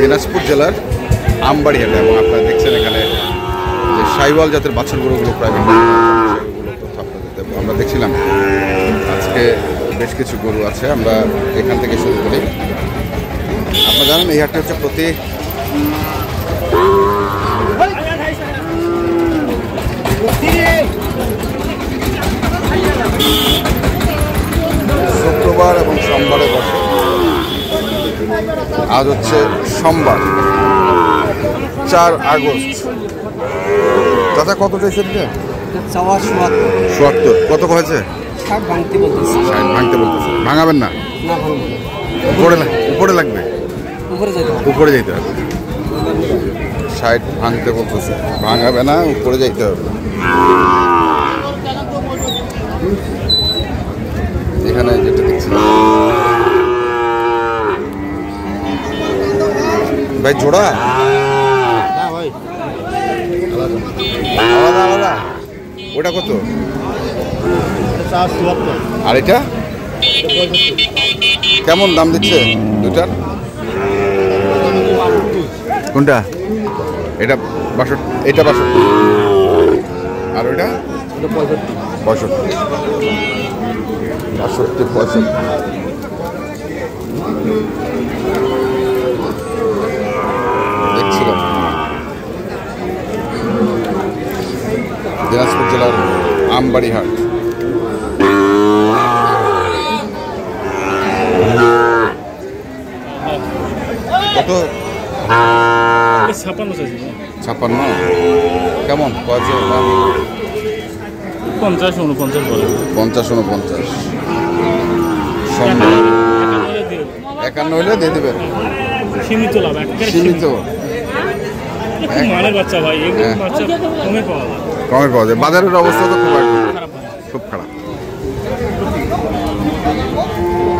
দিনাজপুর জেলার আমবাড়ি হাটে এবং আপনারা দেখছেন এখানে যে সাইওয়াল জাতের বাছুর গরুগুলো প্রায় আমরা দেখছিলাম। আজকে বেশ কিছু গরু আছে, আমরা এখান থেকে শুরু করি। আপনারা জানেন এই হাটটা হচ্ছে প্রতি শুক্রবার এবং সোমবারে বসে। আজ হচ্ছে সোমবার 4 আগস্ট। দাদা কত চাইছেন? ৭৭। কত হয়েছে? ৬০ ভাঙতে বলতেছে। ৬০ ভাঙতে বলতেছে। ভাঙাবেন না? উপরে লাগবে, উপরে যাইতে হবে। ৬০ ভাঙতে বলতেছে, ভাঙাবে না, উপরে যাইতে হবে। এখানে যেটা দেখছি ভাই জোড়া আলাদা আলাদা। ওটা কত? আর এটা কেমন দাম দিচ্ছে দুটার? কোনটা? এটা ৬২, এটা ৬২ আর ওইটা ৬৫। ৬৫। দেখছিলাম দিনাজপুর জেলার আমবাড়ি হাট। কত? ৫৬। কেমন? ৫০, ৪৯ বলে। ৫০, ৪৯। ৫১ হলে দিয়ে দেবেন। সীমিত লাভ, সীমিত। মানের বাচ্চা ভাই, এগুলো বাচ্চা কমে পাওয়া যায়। কমে পাওয়া যায়। বাজারের অবস্থা তো খুব খারাপ।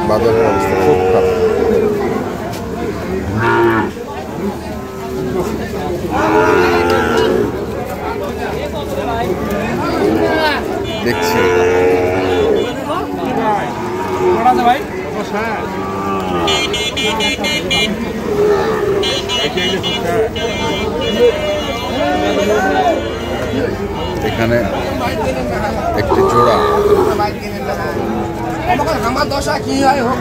বাজারের অবস্থা খুব খারাপ। দেখছি এখানে একটি জোড়া। আমার দশা কি হয় হোক,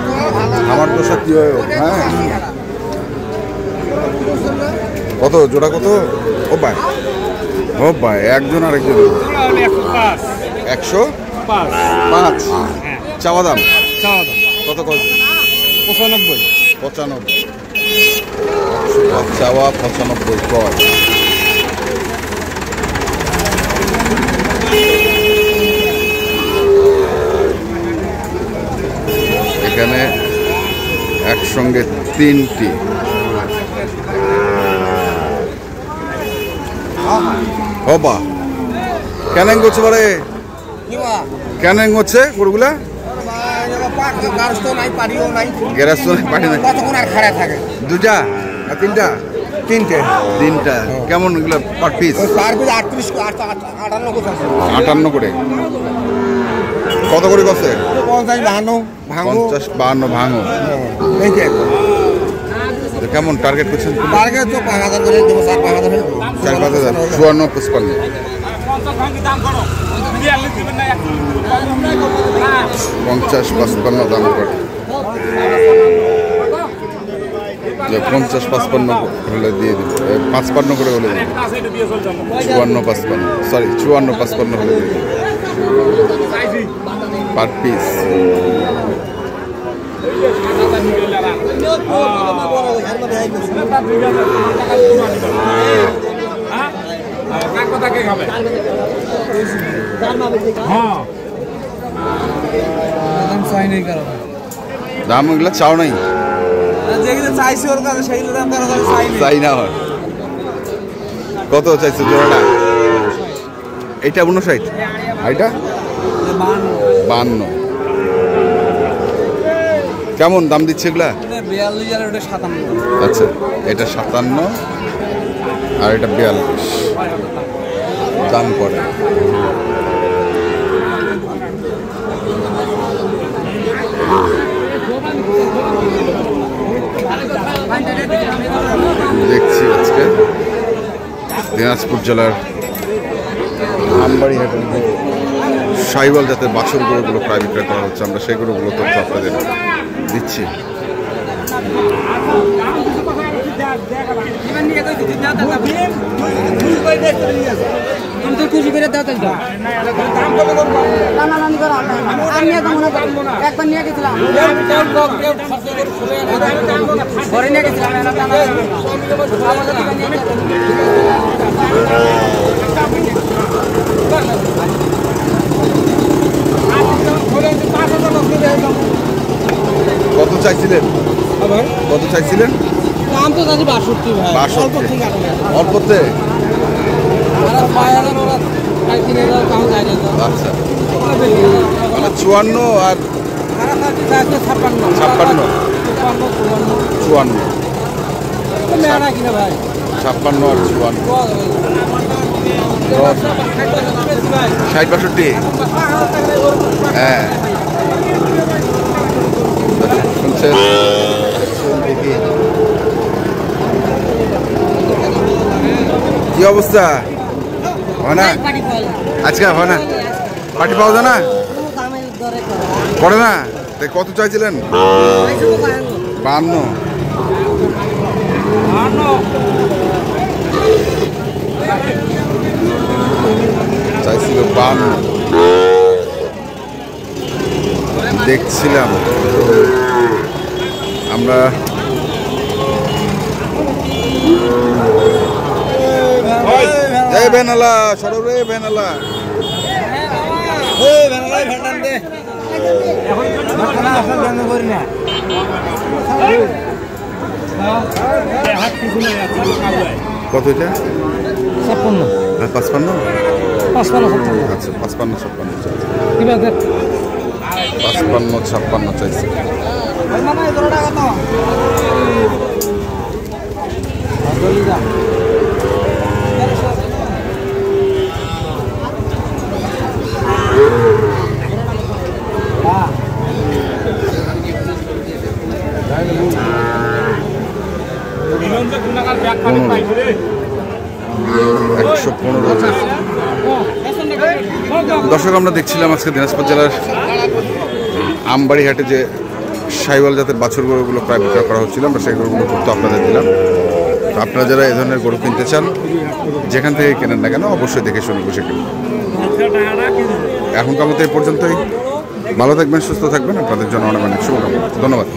হ্যাঁ। কত জোড়া? কত? ও ভাই একজন আরেকজন ১০৫। চাওয়া দাম কত? ৯৫। চাওয়া ৯৫ কর। এখানে একসঙ্গে 3টি। হবা কেন করছে বারে? কেন হচ্ছে গরুগুলা? গ্যারেজ তো পানি নাই। দুটা না তিনটা? তিনটা। কেমন এগুলো পার পিস? ৫৮ করে। কত করে কষে? ৫০, ৫২ ভাঙো। কেমন টার্গেট করছেন? ৪-৫ হাজার। ৪-৫ হাজার। ৫৪, ৫৫। ৫০, ৫৫ দাম করে। ৫০, ৫৫ হলে দিয়ে দিল। ৫৫ করে হলে ৫৪, ৫৫। সরি ৫৪, ৫৫ হলে দিয়ে দিল পার পিস। দাম ওগুলো চাও নাই, চাই না হয়। কত চাইছে জোড়াটা? এইটা ৫৯, এইটা ৫২। কেমন দাম দিচ্ছে এগুলা? ৪২। আচ্ছা, এটা ৫৭ আর এটা ৪২ দাম পড়ে। দিনাজপুর জেলার আমবাড়ি হাটের যে শাহিওয়াল জাতের বাছুর গরুগুলো প্রায় বিক্রয় করা হচ্ছে, আমরা সেই গরুগুলো তথ্য আপনাদের দিচ্ছি। খুশি করে দাও একবার নিয়ে গেছিলাম ঘরে নিয়ে গেছিলাম কত চাইছিলেন? কত চাইছিলেন? দাম তো জানি 62 ভাই। 62 অল্পতে। আচ্ছা মানে 54 আর 56 56 54 56 আর 54 60-62। হ্যাঁ শুনছেন? কি অবস্থা? হয় না আজকে? হয় না পার্টি পাওয়া যায় না? করে না? কত চাইছিলেন? 52। চাইছিল 52। দেখছিলাম আমরা এই বেনালা সরব রে বেনালা কত এটা? 56 55। 55 আচ্ছা 55-56 55-56 চাইছে। দর্শক আমরা দেখছিলাম আজকে দিনাজপুর জেলার আমবাড়ি হাটে যে শাহিওয়াল জাতের বাছুর গরুগুলো প্রায় বিক্রয় করা হচ্ছিল, আমরা সেই গরুগুলো তথ্য আপনাদের দিলাম। আপনারা যারা এই ধরনের গরু কিনতে চান যেখান থেকে কেনেন না কেন অবশ্যই দেখে শুনে বসে কিনুন। এখনকার মতো এই পর্যন্তই। ভালো থাকবেন, সুস্থ থাকবেন, আপনাদের জন্য অনেক অনেক শুভকামনা। ধন্যবাদ।